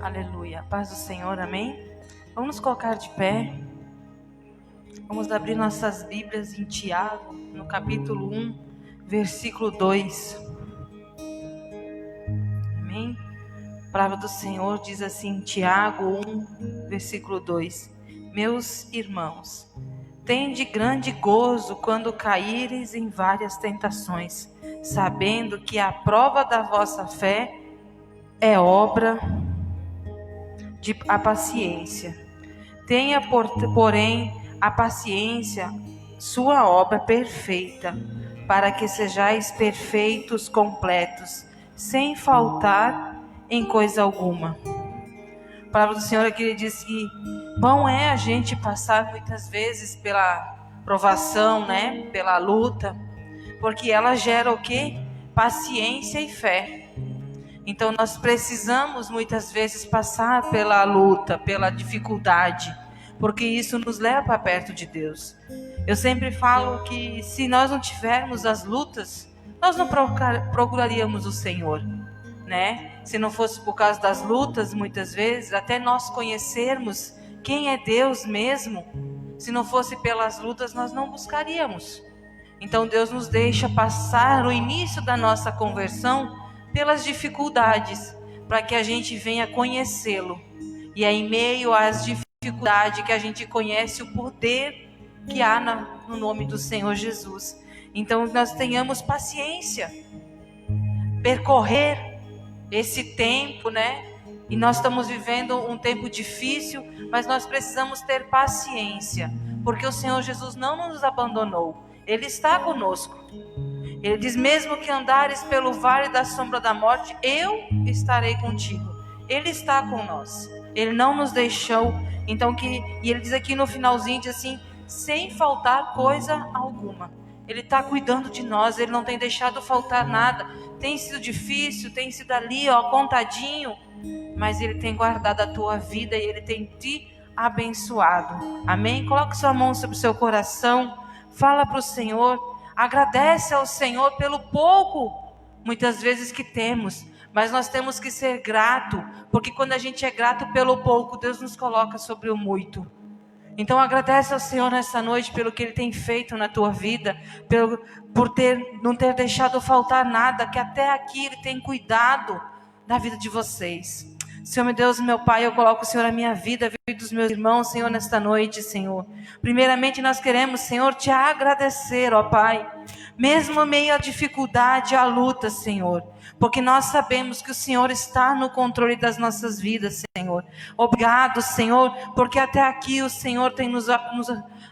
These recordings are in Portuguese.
Aleluia. Paz do Senhor, amém? Vamos nos colocar de pé. Vamos abrir nossas Bíblias em Tiago, no capítulo 1, versículo 2. Amém? A palavra do Senhor diz assim, Tiago 1, versículo 2. Meus irmãos, tende grande gozo quando caíres em várias tentações, sabendo que a prova da vossa fé é obra de a paciência. Tenha, porém, a paciência, sua obra perfeita, para que sejais perfeitos, completos, sem faltar em coisa alguma. A palavra do Senhor aqui diz que bom é a gente passar muitas vezes pela provação, né? Pela luta, porque ela gera o quê? Paciência e fé. Então nós precisamos muitas vezes passar pela luta, pela dificuldade, porque isso nos leva para perto de Deus. Eu sempre falo que se nós não tivermos as lutas, nós não procuraríamos o Senhor, né? Se não fosse por causa das lutas, muitas vezes, até nós conhecermos quem é Deus mesmo, se não fosse pelas lutas, nós não buscaríamos. Então Deus nos deixa passar o início da nossa conversão pelas dificuldades, para que a gente venha conhecê-lo. E é em meio às dificuldades que a gente conhece o poder que há no nome do Senhor Jesus. Então nós tenhamos paciência, percorrer esse tempo, né? E nós estamos vivendo um tempo difícil, mas nós precisamos ter paciência, porque o Senhor Jesus não nos abandonou, Ele está conosco. Ele diz, mesmo que andares pelo vale da sombra da morte, eu estarei contigo. Ele está com nós. Ele não nos deixou. Então, e ele diz aqui no finalzinho, diz assim, sem faltar coisa alguma. Ele está cuidando de nós, Ele não tem deixado faltar nada. Tem sido difícil, tem sido ali, contadinho, mas Ele tem guardado a tua vida e Ele tem te abençoado. Amém? Coloque sua mão sobre o seu coração, fala para o Senhor. Agradece ao Senhor pelo pouco, muitas vezes, que temos. Mas nós temos que ser grato, porque quando a gente é grato pelo pouco, Deus nos coloca sobre o muito. Então agradece ao Senhor nessa noite pelo que Ele tem feito na tua vida, por não ter deixado faltar nada, que até aqui Ele tem cuidado da vida de vocês. Senhor, meu Deus, meu Pai, eu coloco, Senhor, a minha vida, a vida dos meus irmãos, Senhor, nesta noite, Senhor. Primeiramente nós queremos, Senhor, te agradecer, ó Pai, mesmo meio à dificuldade, à luta, Senhor, porque nós sabemos que o Senhor está no controle das nossas vidas, Senhor. Obrigado, Senhor, porque até aqui o Senhor tem nos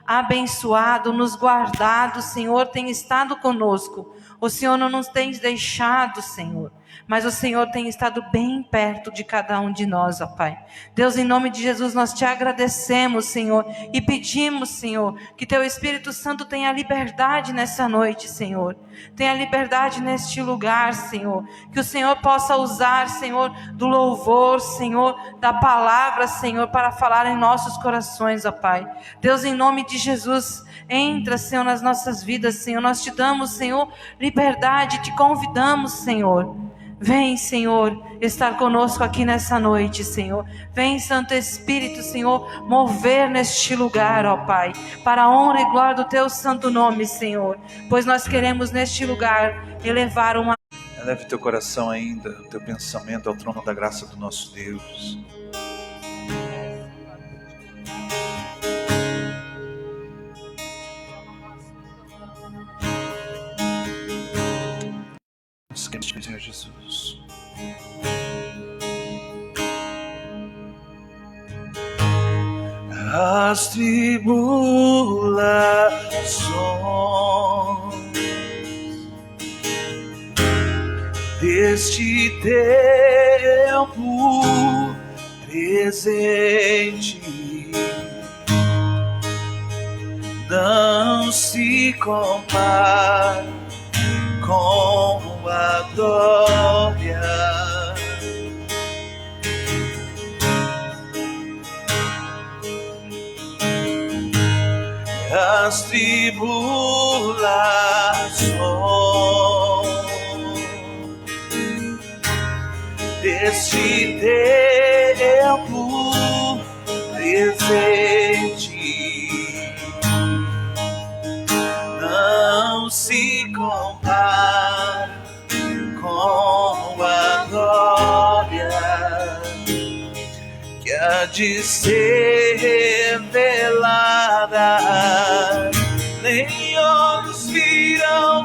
abençoado, nos guardado, o Senhor tem estado conosco. O Senhor não nos tem deixado, Senhor, mas o Senhor tem estado bem perto de cada um de nós, ó Pai. Deus, em nome de Jesus, nós te agradecemos, Senhor, e pedimos, Senhor, que Teu Espírito Santo tenha liberdade nessa noite, Senhor. Tenha liberdade neste lugar, Senhor. Que o Senhor possa usar, Senhor, do louvor, Senhor, da palavra, Senhor, para falar em nossos corações, ó Pai. Deus, em nome de Jesus, entra, Senhor, nas nossas vidas, Senhor. Nós te damos, Senhor, liberdade, te convidamos, Senhor. Vem, Senhor, estar conosco aqui nessa noite, Senhor. Vem, Santo Espírito, Senhor, mover neste lugar, ó Pai, para a honra e glória do Teu santo nome, Senhor. Pois nós queremos neste lugar elevar uma... Eleve teu coração ainda, teu pensamento ao trono da graça do nosso Deus. Senhor Jesus. As tribulações deste tempo presente não se compara com a glória as tribulações deste tempo presente não se compara com a glória que há de ser revelada. Nem olhos viram,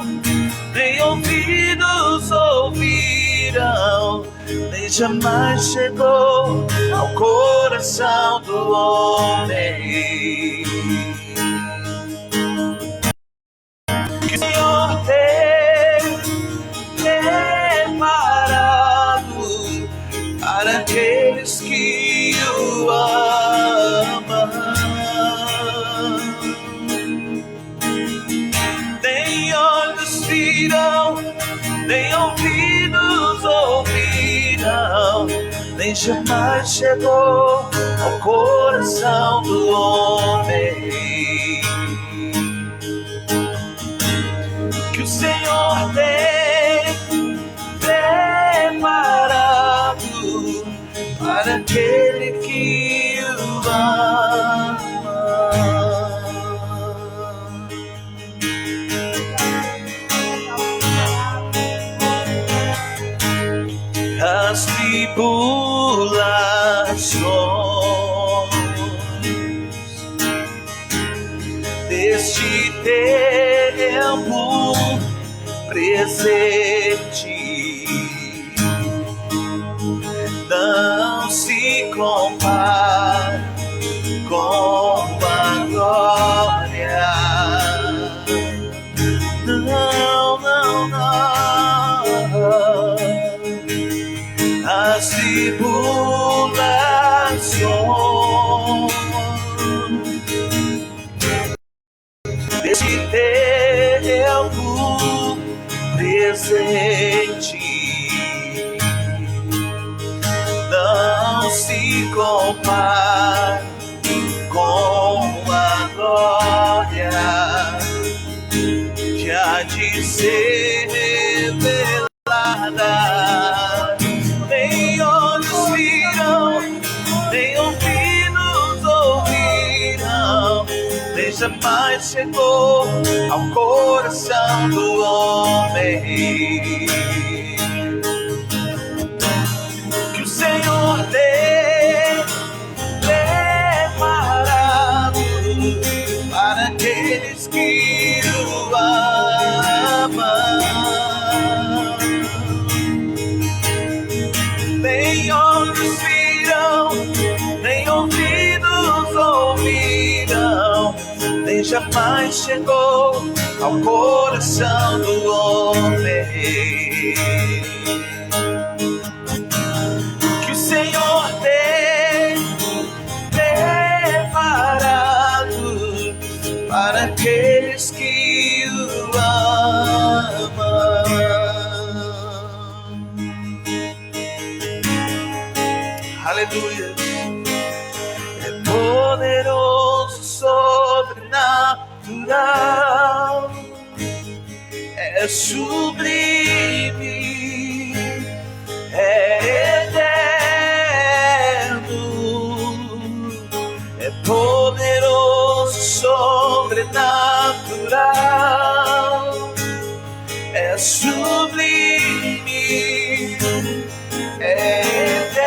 nem ouvidos ouviram, nem jamais chegou ao coração do homem que o Senhor tem preparado para aqueles que o amam. Nem olhos viram, nem ouvidos ouviram, nem jamais chegou ao coração do homem que o Senhor tem preparado para aquele que o ama. As tribulações deste tempo presente não se compara com a glória. Não, não, não. As tribulações deste tempo presente não se compara com a glória que há de ser revelada. Nem olhos viram, nem ouvidos ouviram, nem jamais chegou ao coração do homem que o Senhor tem preparado para aqueles que o amam. Nem olhos viram, nem ouvidos ouviram, nem jamais chegou ao coração do homem que o Senhor tem preparado para aqueles que o amam. Aleluia. É poderoso, sobrenatural, é sublime, é eterno, é poderoso, sobrenatural, é sublime, é eterno,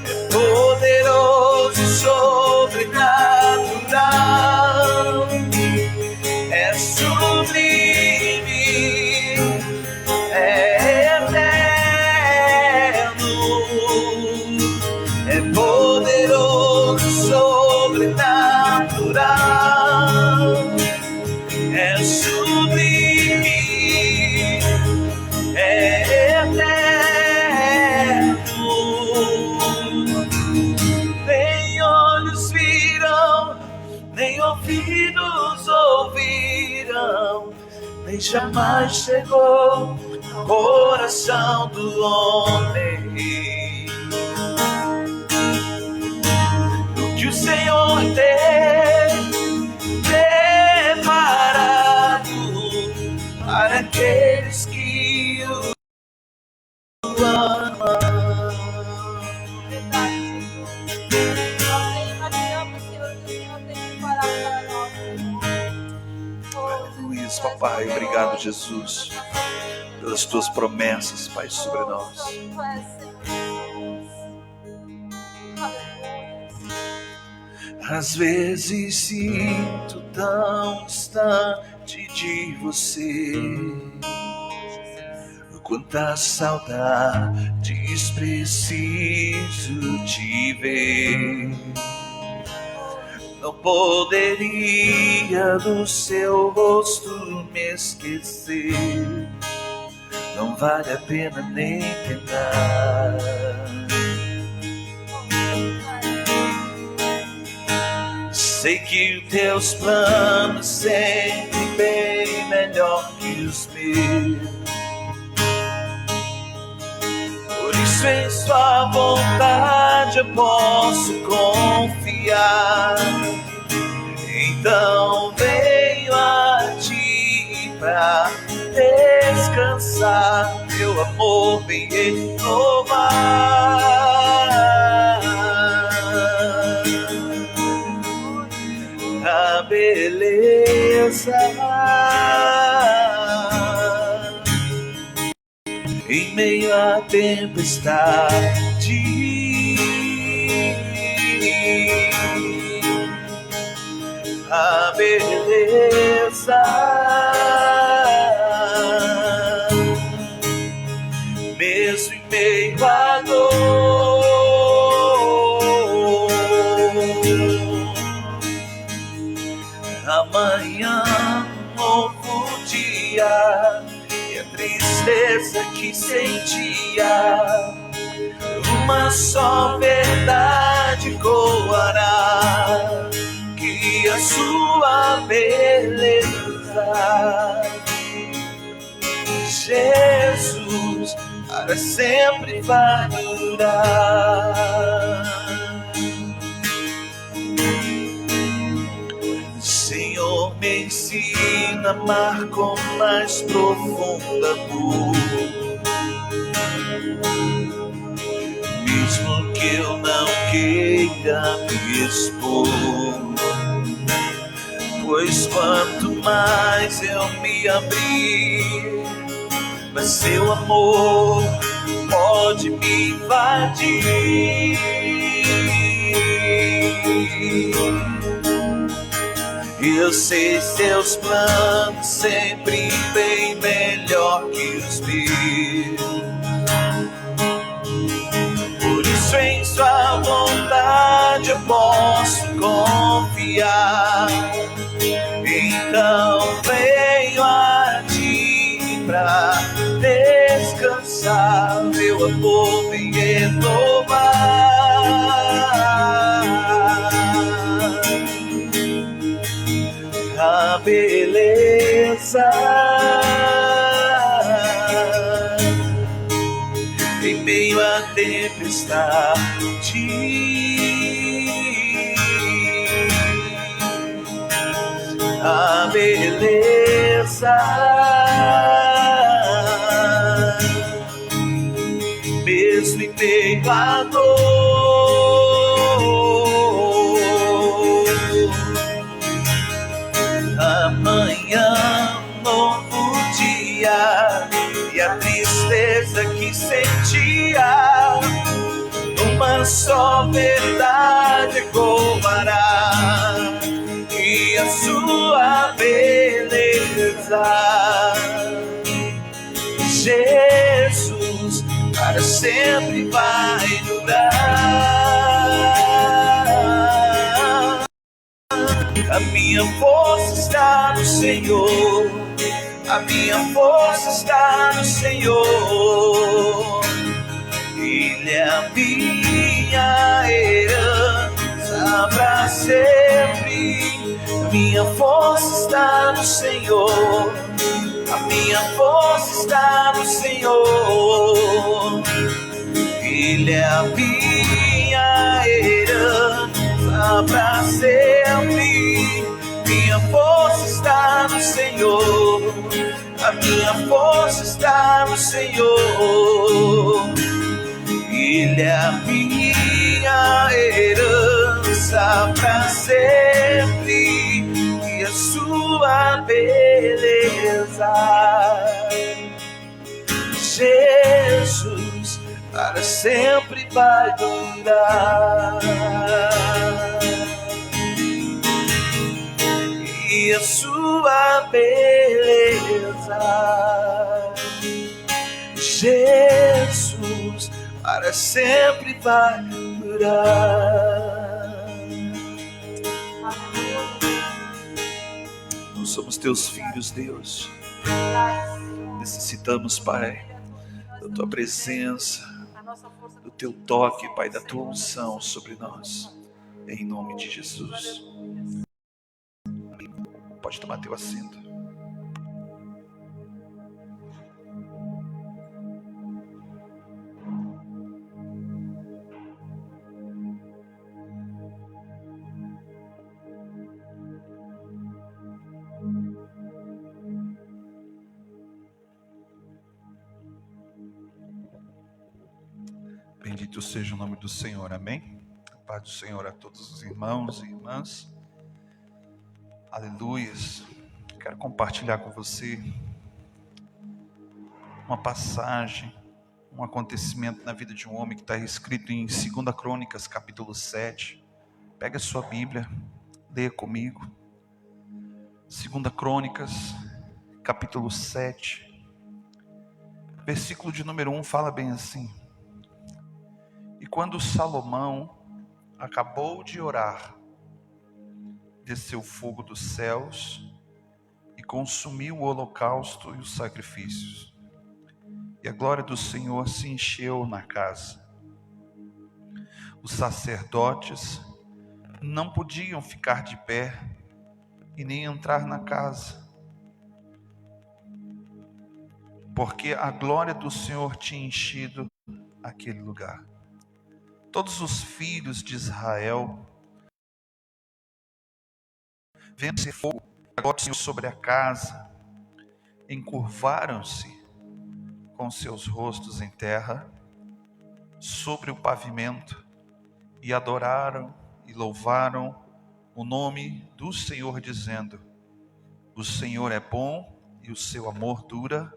é poderoso, sobrenatural, é sublime, é eterno, é poderoso, sobrenatural, é sublime, é eterno. Nem olhos viram, nem ouvidos ouviram, nem jamais chegou ao coração do homem que o Senhor tem preparado para aqueles aqueles que o amam. Aleluia, papai. Obrigado, Jesus, pelas tuas promessas, Pai, sobre nós. Às vezes sinto tão distante de você, quantas saudades preciso te ver. Não poderia do seu rosto me esquecer, não vale a pena nem tentar. Sei que os teus planos sempre bem melhor que os meus, por isso em sua vontade eu posso confiar. Então venho a ti pra descansar, meu amor vem renovar a beleza em meio à tempestade. A beleza mesmo em meio à dor. Amanhã um novo dia e a tristeza que sentia, uma só verdade coará, que a sua beleza, Jesus, para sempre vai durar. Senhor, me ensina a amar com mais profunda amor, mesmo que eu não queira me expor, pois quanto mais eu me abrir, mas seu amor pode me invadir. Eu sei seus planos sempre bem melhor que os meus, por isso em sua vontade eu posso confiar. Então venho a ti pra descansar, meu amor vem renovar a beleza em meio à tempestade. A beleza mesmo em meio à dor. Amanhã um novo dia e a tristeza que sentia, uma só verdade coará, que a sua beleza, Jesus, para sempre vai durar. A minha força está no Senhor, a minha força está no Senhor. Ele é a minha herança para sempre. Minha força está no Senhor, a minha força está no Senhor. Ele é a minha herança para sempre. Minha força está no Senhor, A minha força está no Senhor. Ele é a minha herança para sempre, e a sua beleza. Jesus para sempre vai durar, e a sua beleza. Jesus para sempre vai durar. Nós somos teus filhos, Deus. Necessitamos, Pai, da tua presença, do teu toque, Pai, da tua unção sobre nós, em nome de Jesus. Pode tomar teu assento. Bendito seja o nome do Senhor, amém? A paz do Senhor a todos os irmãos e irmãs. Aleluias. Quero compartilhar com você uma passagem, um acontecimento na vida de um homem que está escrito em 2 Crônicas, capítulo 7. Pega a sua Bíblia, leia comigo. 2 Crônicas, capítulo 7, versículo de número 1 fala bem assim: E quando Salomão acabou de orar, desceu fogo dos céus e consumiu o holocausto e os sacrifícios. E a glória do Senhor se encheu na casa. Os sacerdotes não podiam ficar de pé e nem entrar na casa, porque a glória do Senhor tinha enchido aquele lugar. Todos os filhos de Israel, vendo esse fogo sobre a casa, encurvaram-se com seus rostos em terra, sobre o pavimento, e adoraram e louvaram o nome do Senhor, dizendo: O Senhor é bom e o seu amor dura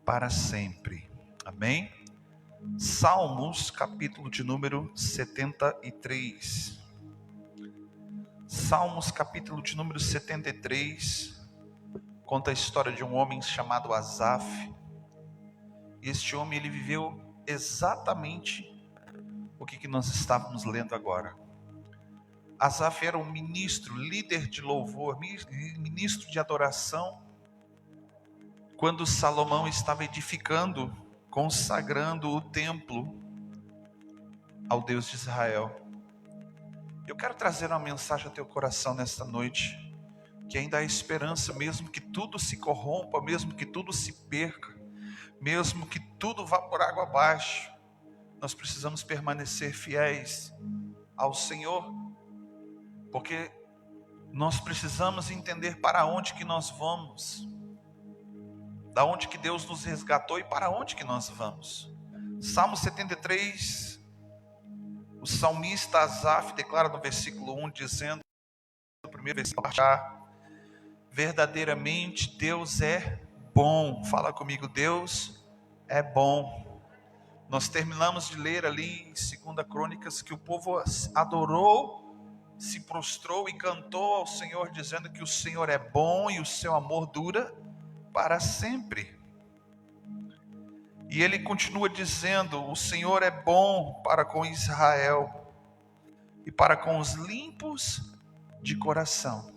para sempre. Amém? Salmos, capítulo de número 73. Salmos, capítulo de número 73, conta a história de um homem chamado Asaf. Este homem, ele viveu exatamente o que nós estávamos lendo agora. Asaf era um ministro, líder de louvor, ministro de adoração, quando Salomão estava edificando, consagrando o templo ao Deus de Israel. Eu quero trazer uma mensagem ao teu coração nesta noite, que ainda há esperança, mesmo que tudo se corrompa, mesmo que tudo se perca, mesmo que tudo vá por água abaixo, nós precisamos permanecer fiéis ao Senhor, porque nós precisamos entender para onde que nós vamos, da onde que Deus nos resgatou e para onde que nós vamos. Salmo 73, o salmista Asaf declara no versículo 1, dizendo, no primeiro versículo: verdadeiramente Deus é bom. Fala comigo, Deus é bom. Nós terminamos de ler ali em 2 Crônicas que o povo adorou, se prostrou e cantou ao Senhor, dizendo que o Senhor é bom e o seu amor dura para sempre. E ele continua dizendo: o Senhor é bom para com Israel e para com os limpos de coração.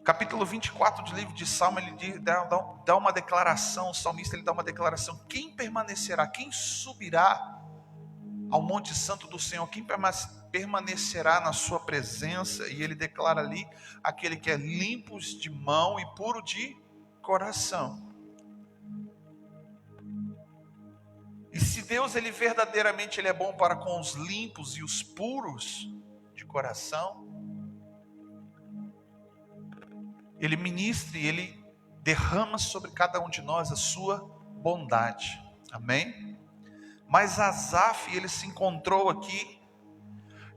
Capítulo 24 do livro de Salmo, ele dá uma declaração, o salmista ele dá uma declaração: quem permanecerá, quem subirá ao monte santo do Senhor, quem permanecerá na sua presença? E ele declara ali: aquele que é limpo de mão e puro de coração. E se Deus, ele verdadeiramente ele é bom para com os limpos e os puros de coração, ele ministra e ele derrama sobre cada um de nós a sua bondade. Amém? Mas Asaf, ele se encontrou aqui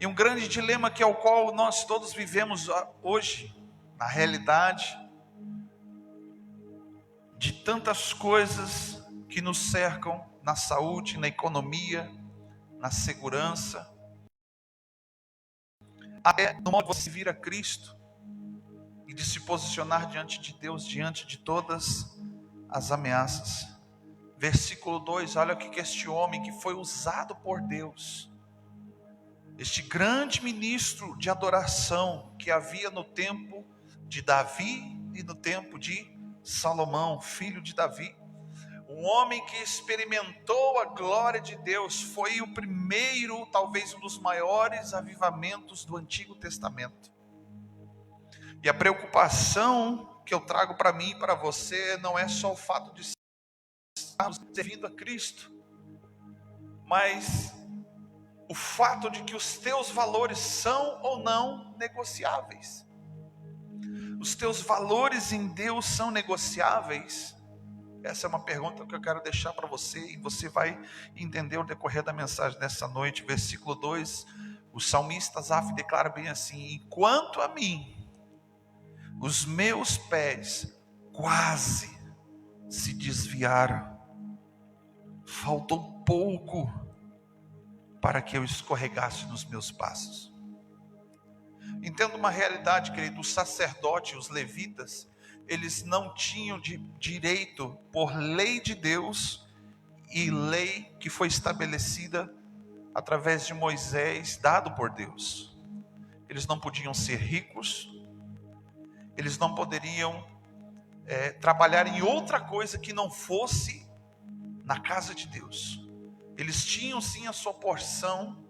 em um grande dilema que é o qual nós todos vivemos hoje, na realidade de tantas coisas que nos cercam na saúde, na economia, na segurança, até no modo de você vir a Cristo e de se posicionar diante de Deus, diante de todas as ameaças. Versículo 2, olha o que este homem que foi usado por Deus, este grande ministro de adoração que havia no tempo de Davi e no tempo de Salomão, filho de Davi, um homem que experimentou a glória de Deus, foi o primeiro, talvez um dos maiores avivamentos do Antigo Testamento. E a preocupação que eu trago para mim e para você não é só o fato de estarmos servindo a Cristo, mas o fato de que os teus valores são ou não negociáveis. Os teus valores em Deus são negociáveis? Essa é uma pergunta que eu quero deixar para você, e você vai entender o decorrer da mensagem dessa noite. Versículo 2, o salmista Asaf declara bem assim: enquanto a mim, os meus pés quase se desviaram, faltou pouco para que eu escorregasse nos meus passos. Entenda uma realidade, querido: os sacerdotes, os levitas, eles não tinham direito, por lei de Deus e lei que foi estabelecida através de Moisés, dado por Deus. Eles não podiam ser ricos, eles não poderiam trabalhar em outra coisa que não fosse na casa de Deus. Eles tinham sim a sua porção,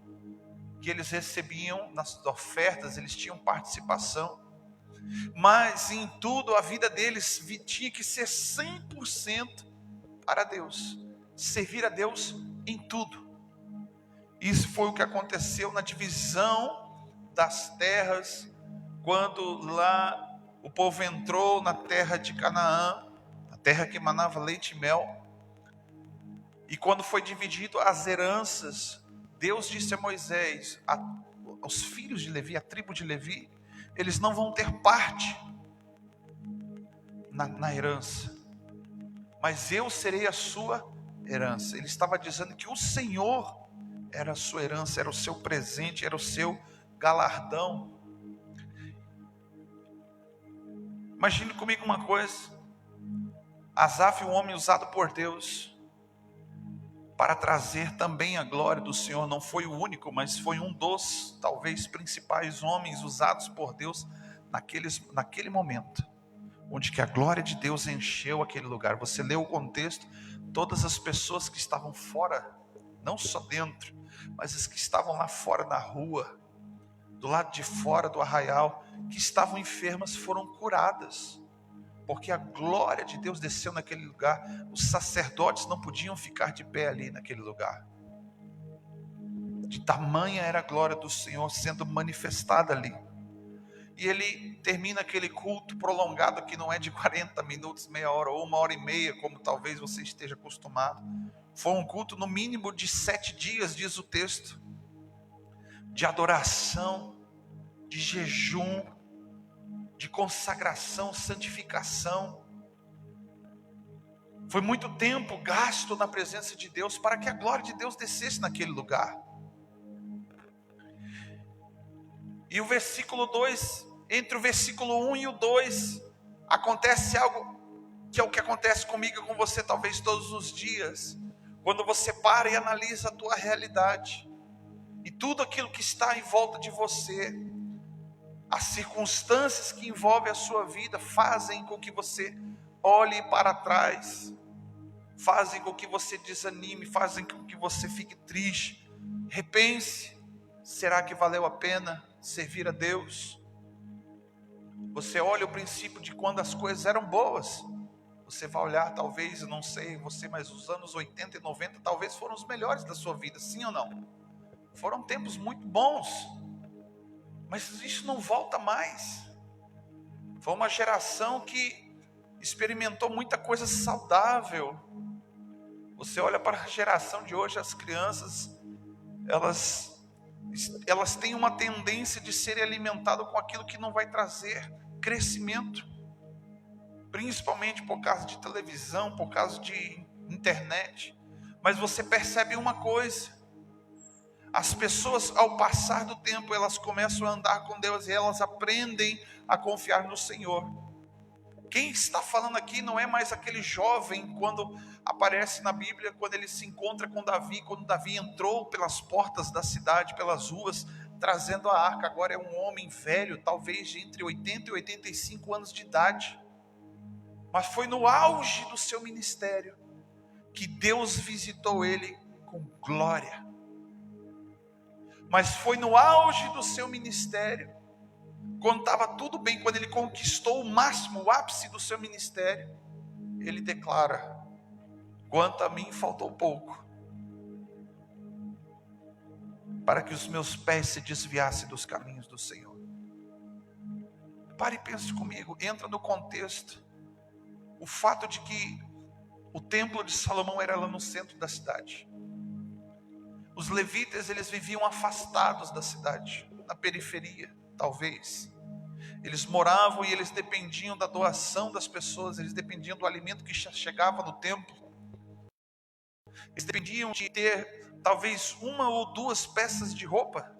que eles recebiam nas ofertas, eles tinham participação, mas em tudo a vida deles tinha que ser 100% para Deus, servir a Deus em tudo. Isso foi o que aconteceu na divisão das terras, quando lá o povo entrou na terra de Canaã, a terra que emanava leite e mel, e quando foi dividido as heranças, Deus disse a Moisés: aos filhos de Levi, a tribo de Levi, eles não vão ter parte na herança, mas eu serei a sua herança. Ele estava dizendo que o Senhor era a sua herança, era o seu presente, era o seu galardão. Imagine comigo uma coisa: Asaf, um homem usado por Deus para trazer também a glória do Senhor, não foi o único, mas foi um dos, talvez, principais homens usados por Deus naquele momento, onde que a glória de Deus encheu aquele lugar. Você leu o contexto, todas as pessoas que estavam fora, não só dentro, mas as que estavam lá fora na rua, do lado de fora do arraial, que estavam enfermas, foram curadas, porque a glória de Deus desceu naquele lugar. Os sacerdotes não podiam ficar de pé ali naquele lugar, de tamanha era a glória do Senhor sendo manifestada ali. E ele termina aquele culto prolongado, que não é de 40 minutos, meia hora ou 1h30, como talvez você esteja acostumado. Foi um culto no mínimo de 7 dias, diz o texto, de adoração, de jejum, de consagração, santificação. Foi muito tempo gasto na presença de Deus para que a glória de Deus descesse naquele lugar. E o versículo 2, entre o versículo 1 e o 2, acontece algo que é o que acontece comigo e com você talvez todos os dias, quando você para e analisa a tua realidade, e tudo aquilo que está em volta de você, as circunstâncias que envolvem a sua vida, fazem com que você olhe para trás, fazem com que você desanime, fazem com que você fique triste. Repense: será que valeu a pena servir a Deus? Você olha o princípio de quando as coisas eram boas, você vai olhar, talvez, eu não sei você, mas os anos 80 e 90 talvez foram os melhores da sua vida, sim ou não? Foram tempos muito bons, mas isso não volta mais. Foi uma geração que experimentou muita coisa saudável. Você olha para a geração de hoje, as crianças, elas têm uma tendência de serem alimentadas com aquilo que não vai trazer crescimento, principalmente por causa de televisão, por causa de internet. Mas você percebe uma coisa: as pessoas, ao passar do tempo, elas começam a andar com Deus e elas aprendem a confiar no Senhor. Quem está falando aqui não é mais aquele jovem quando aparece na Bíblia, quando ele se encontra com Davi, quando Davi entrou pelas portas da cidade, pelas ruas, trazendo a arca. Agora é um homem velho, talvez de entre 80 e 85 anos de idade. Mas foi no auge do seu ministério que Deus visitou ele com glória. Mas foi no auge do seu ministério, quando estava tudo bem, quando ele conquistou o máximo, o ápice do seu ministério, ele declara: quanto a mim faltou pouco, para que os meus pés se desviassem dos caminhos do Senhor. Pare e pense comigo, entra no contexto, o fato de que o templo de Salomão era lá no centro da cidade. Os levitas, eles viviam afastados da cidade, na periferia, talvez. Eles moravam e eles dependiam da doação das pessoas, eles dependiam do alimento que chegava no templo. Eles dependiam de ter talvez uma ou duas peças de roupa,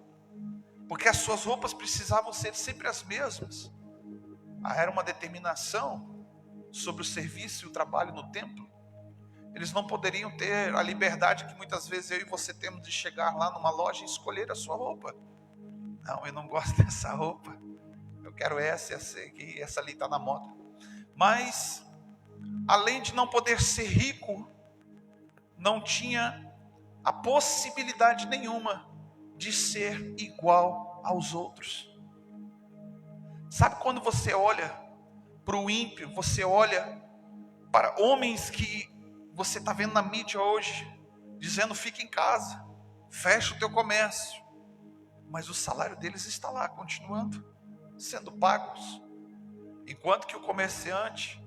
porque as suas roupas precisavam ser sempre as mesmas. Era uma determinação sobre o serviço e o trabalho no templo. Eles não poderiam ter a liberdade que muitas vezes eu e você temos de chegar lá numa loja e escolher a sua roupa. Não, eu não gosto dessa roupa, eu quero essa aqui, essa ali está na moda. Mas, além de não poder ser rico, não tinha a possibilidade nenhuma de ser igual aos outros. Sabe quando você olha para o ímpio, você olha para homens que você está vendo na mídia hoje, dizendo: fica em casa, fecha o teu comércio, mas o salário deles está lá, continuando sendo pagos, enquanto que o comerciante,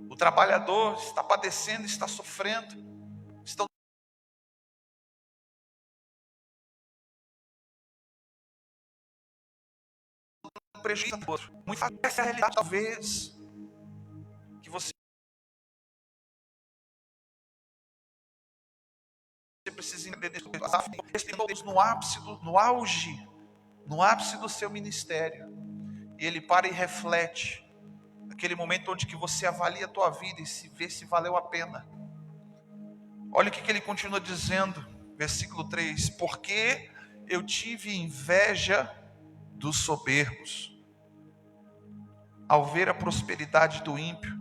o trabalhador, está padecendo, está sofrendo, estão prejudicando o outro. Muito fácil, essa é a realidade, talvez, que você precisa entender. No ápice do seu ministério, e ele para e reflete, aquele momento onde que você avalia a tua vida e se vê se valeu a pena. Olha o que ele continua dizendo, versículo 3: porque eu tive inveja dos soberbos, ao ver a prosperidade do ímpio.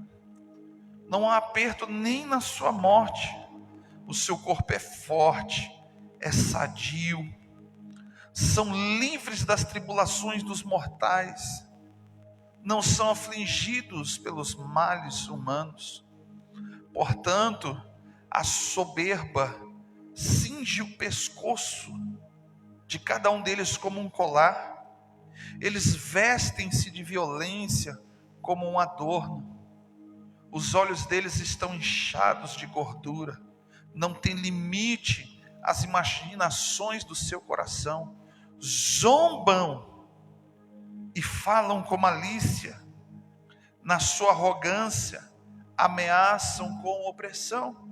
Não há aperto nem na sua morte, o seu corpo é forte, é sadio, são livres das tribulações dos mortais, não são afligidos pelos males humanos. Portanto, a soberba cinge o pescoço de cada um deles como um colar, eles vestem-se de violência como um adorno, os olhos deles estão inchados de gordura, não tem limite às imaginações do seu coração, zombam e falam com malícia, na sua arrogância ameaçam com opressão.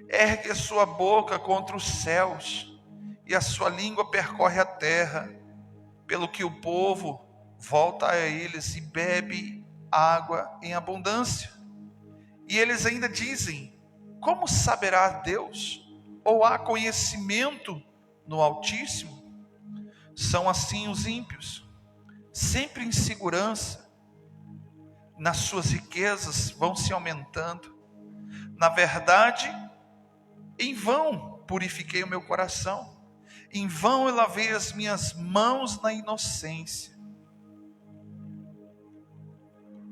Ergue a sua boca contra os céus e a sua língua percorre a terra, pelo que o povo volta a eles e bebe água em abundância. E eles ainda dizem: como saberá Deus? Ou há conhecimento no Altíssimo? São assim os ímpios, sempre em segurança, nas suas riquezas vão se aumentando. Na verdade, em vão purifiquei o meu coração, em vão eu lavei as minhas mãos na inocência.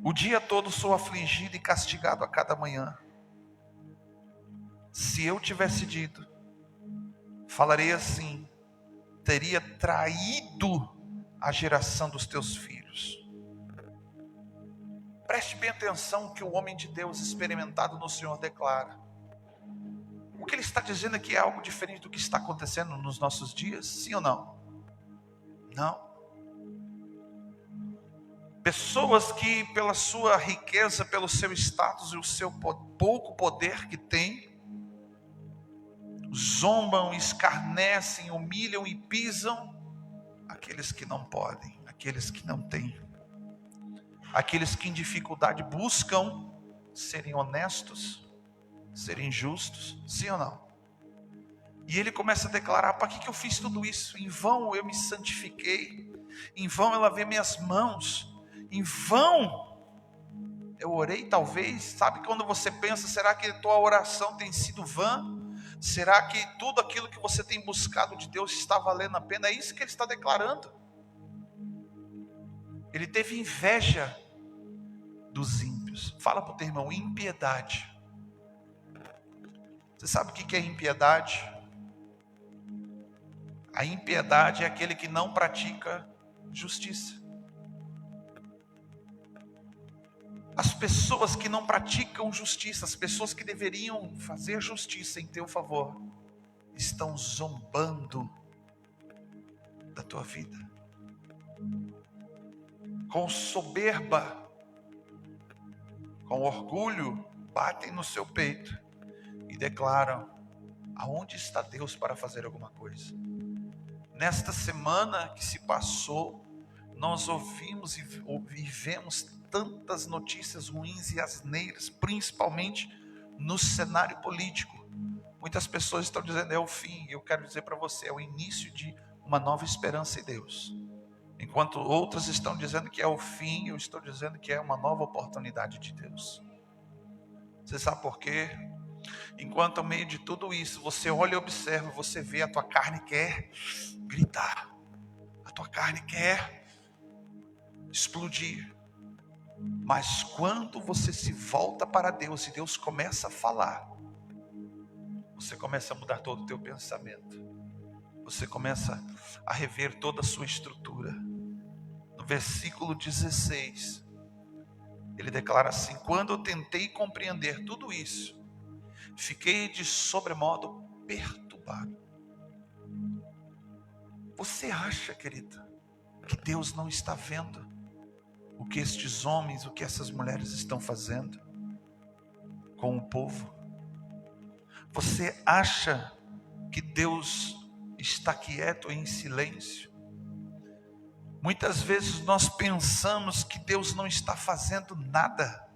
O dia todo sou afligido e castigado a cada manhã. Se eu tivesse dito, falarei assim, teria traído a geração dos teus filhos. Preste bem atenção no que o homem de Deus experimentado no Senhor declara. O que ele está dizendo aqui é algo diferente do que está acontecendo nos nossos dias? Sim ou não? Não. Pessoas que pela sua riqueza, pelo seu status e o seu pouco poder que têm, zombam, escarnecem, humilham e pisam aqueles que não podem, aqueles que não têm, aqueles que em dificuldade buscam serem honestos, serem justos, sim ou não? E ele começa a declarar: para que eu fiz tudo isso? Em vão eu me santifiquei, em vão eu lavei minhas mãos, em vão eu orei. Talvez, sabe quando você pensa, será que a tua oração tem sido vã? Será que tudo aquilo que você tem buscado de Deus está valendo a pena? É isso que ele está declarando. Ele teve inveja dos ímpios. Fala para o teu irmão: impiedade. Você sabe o que é impiedade? A impiedade é aquele que não pratica justiça. As pessoas que não praticam justiça, as pessoas que deveriam fazer justiça em teu favor, estão zombando da tua vida. Com soberba, com orgulho, batem no seu peito e declaram: aonde está Deus para fazer alguma coisa? Nesta semana que se passou, nós ouvimos e vivemos tantas notícias ruins e asneiras, principalmente no cenário político. Muitas pessoas estão dizendo é o fim. Eu quero dizer para você, é o início de uma nova esperança em Deus. Enquanto outras estão dizendo que é o fim, eu estou dizendo que é uma nova oportunidade de Deus. Você sabe por quê? Enquanto ao meio de tudo isso, você olha e observa, você vê, a tua carne quer gritar, a tua carne quer explodir. Mas quando você se volta para Deus e Deus começa a falar, você começa a mudar todo o teu pensamento. Você começa a rever toda a sua estrutura. No versículo 16, ele declara assim: quando eu tentei compreender tudo isso, fiquei de sobremodo perturbado. Você acha, querida, que Deus não está vendo o que estes homens, o que essas mulheres estão fazendo com o povo? Você acha que Deus está quieto em silêncio? Muitas vezes nós pensamos que Deus não está fazendo nada.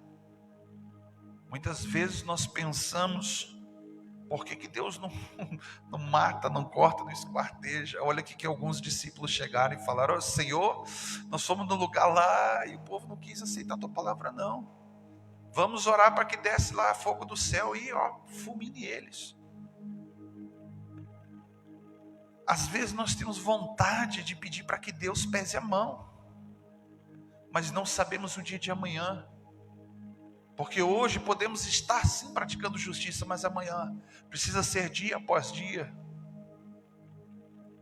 Muitas vezes nós pensamos: por que Deus não mata, não corta, não esquarteja? Olha aqui que alguns discípulos chegaram e falaram: Senhor, nós fomos no lugar lá e o povo não quis aceitar a tua palavra não. Vamos orar para que desce lá fogo do céu e fulmine eles. Às vezes nós temos vontade de pedir para que Deus pese a mão, mas não sabemos o dia de amanhã. Porque hoje podemos estar sim praticando justiça, mas amanhã precisa ser dia após dia.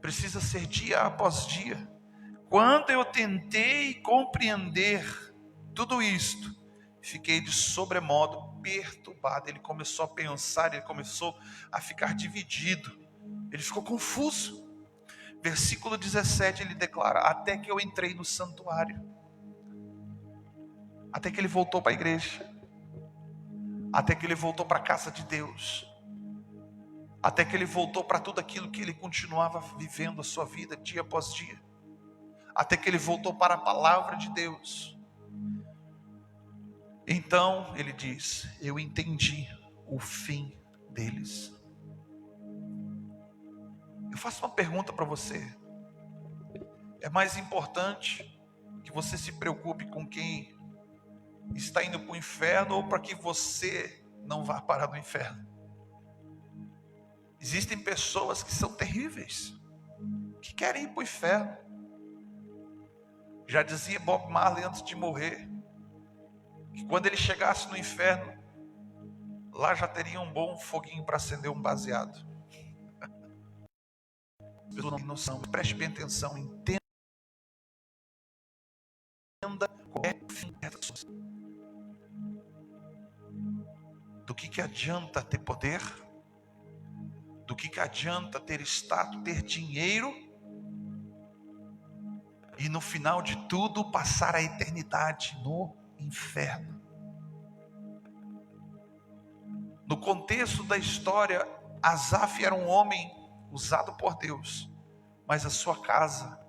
Precisa ser dia após dia. Quando eu tentei compreender tudo isto, fiquei de sobremodo perturbado. Ele começou a pensar, ele começou a ficar dividido. Ele ficou confuso. Versículo 17 ele declara: até que eu entrei no santuário. Até que ele voltou para a igreja. Até que ele voltou para a casa de Deus. Até que ele voltou para tudo aquilo que ele continuava vivendo a sua vida dia após dia. Até que ele voltou para a palavra de Deus. Então ele diz: eu entendi o fim deles. Eu faço uma pergunta para você: é mais importante que você se preocupe com quem está indo para o inferno, ou para que você não vá parar no inferno? Existem pessoas que são terríveis, que querem ir para o inferno. Já dizia Bob Marley antes de morrer, que quando ele chegasse no inferno, lá já teria um bom foguinho para acender um baseado. Pessoas não têm noção. Preste bem atenção, entenda qual é o fim dessas pessoas. Do que adianta ter poder? Do que adianta ter status, ter dinheiro? E no final de tudo, passar a eternidade no inferno. No contexto da história, Asaf era um homem usado por Deus, mas a sua casa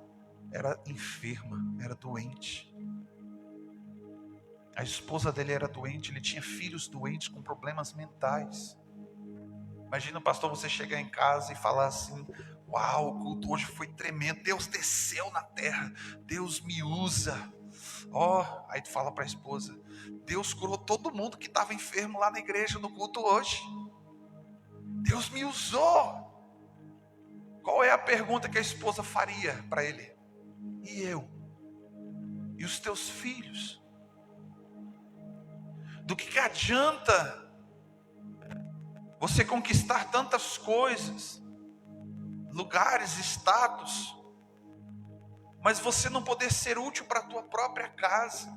era enferma, era doente. A esposa dele era doente, ele tinha filhos doentes com problemas mentais. Imagina, pastor, você chegar em casa e falar assim: uau, o culto hoje foi tremendo, Deus desceu na terra, Deus me usa. Aí tu fala para a esposa: Deus curou todo mundo que estava enfermo lá na igreja no culto hoje. Deus me usou. Qual é a pergunta que a esposa faria para ele? E eu? E os teus filhos? Do que adianta você conquistar tantas coisas, lugares, status, mas você não poder ser útil para a tua própria casa,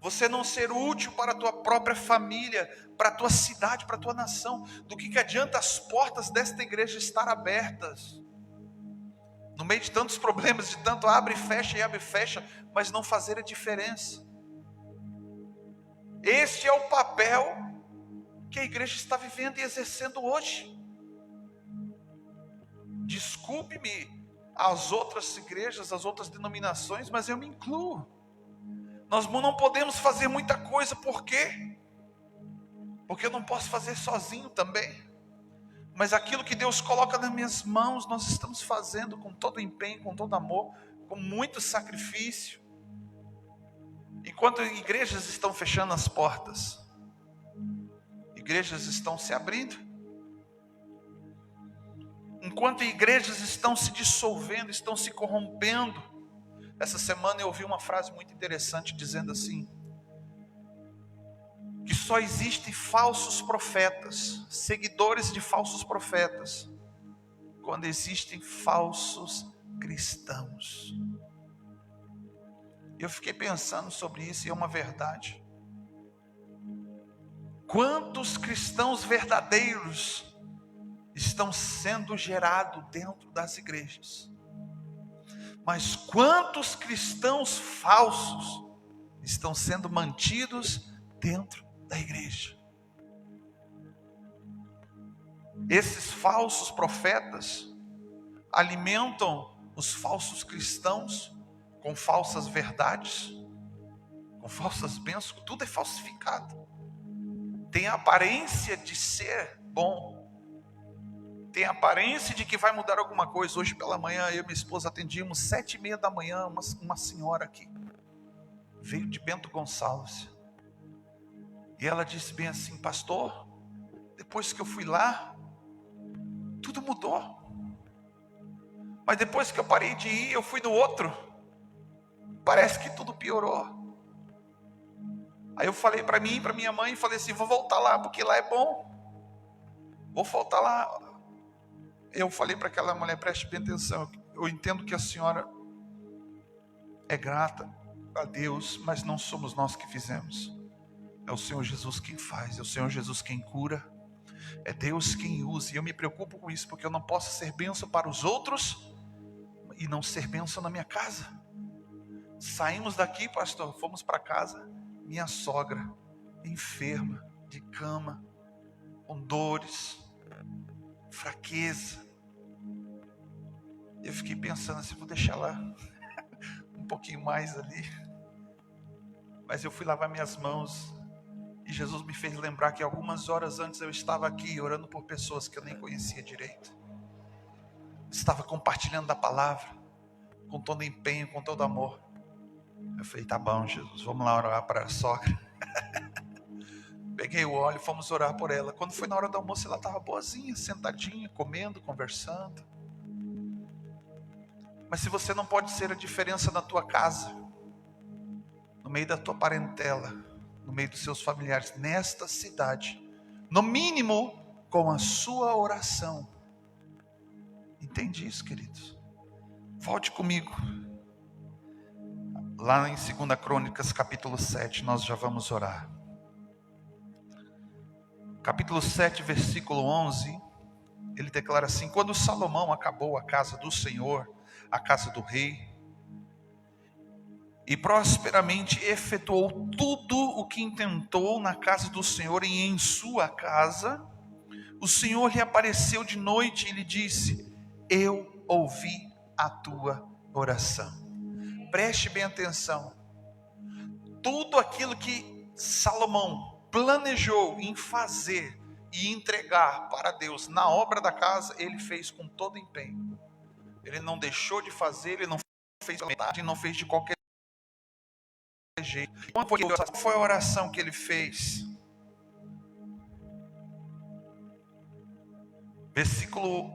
você não ser útil para a tua própria família, para a tua cidade, para a tua nação? Do que adianta as portas desta igreja estar abertas, no meio de tantos problemas, de tanto abre e fecha, mas não fazer a diferença? Este é o papel que a igreja está vivendo e exercendo hoje. Desculpe-me as outras igrejas, as outras denominações, mas eu me incluo. Nós não podemos fazer muita coisa, por quê? Porque eu não posso fazer sozinho também. Mas aquilo que Deus coloca nas minhas mãos, nós estamos fazendo com todo empenho, com todo amor, com muito sacrifício. Enquanto igrejas estão fechando as portas, igrejas estão se abrindo. Enquanto igrejas estão se dissolvendo, estão se corrompendo. Essa semana eu ouvi uma frase muito interessante dizendo assim: que só existem falsos profetas, seguidores de falsos profetas, quando existem falsos cristãos. Eu fiquei pensando sobre isso e é uma verdade. Quantos cristãos verdadeiros estão sendo gerados dentro das igrejas? Mas quantos cristãos falsos estão sendo mantidos dentro da igreja? Esses falsos profetas alimentam os falsos cristãos com falsas verdades, com falsas bênçãos. Tudo é falsificado. Tem a aparência de ser bom, tem a aparência de que vai mudar alguma coisa. Hoje pela manhã eu e minha esposa atendíamos 7h30 da manhã uma senhora aqui, veio de Bento Gonçalves, e ela disse bem assim: pastor, depois que eu fui lá, tudo mudou, mas depois que eu parei de ir, eu fui no outro, parece que tudo piorou. Aí eu falei para mim, para minha mãe, falei assim: vou voltar lá, porque lá é bom, vou voltar lá. Eu falei para aquela mulher: preste bem atenção, eu entendo que a senhora é grata a Deus, mas não somos nós que fizemos, é o Senhor Jesus quem faz, é o Senhor Jesus quem cura, é Deus quem usa. E eu me preocupo com isso, porque eu não posso ser bênção para os outros e não ser bênção na minha casa. Saímos daqui, pastor, fomos para casa, minha sogra enferma, de cama, com dores, fraqueza. Eu fiquei pensando assim: vou deixar lá um pouquinho mais ali. Mas eu fui lavar minhas mãos e Jesus me fez lembrar que algumas horas antes eu estava aqui orando por pessoas que eu nem conhecia direito. Estava compartilhando da palavra com todo empenho, com todo amor. Eu falei: tá bom, Jesus, vamos lá orar para a sogra. Peguei o óleo, fomos orar por ela. Quando foi na hora do almoço, ela estava boazinha, sentadinha, comendo, conversando. Mas se você não pode ser a diferença na tua casa, no meio da tua parentela, no meio dos seus familiares, nesta cidade, no mínimo com a sua oração, entende isso, queridos? Volte comigo lá em 2 Crônicas capítulo 7, nós já vamos orar. capítulo 7, versículo 11, ele declara assim: quando Salomão acabou a casa do Senhor, a casa do rei, e prosperamente efetuou tudo o que intentou na casa do Senhor e em sua casa, o Senhor lhe apareceu de noite e lhe disse: eu ouvi a tua oração. Preste bem atenção. Tudo aquilo que Salomão planejou em fazer e entregar para Deus na obra da casa, ele fez com todo empenho. Ele não deixou de fazer, ele não fez pela metade, não fez de qualquer jeito. Qual foi a oração que ele fez? Versículo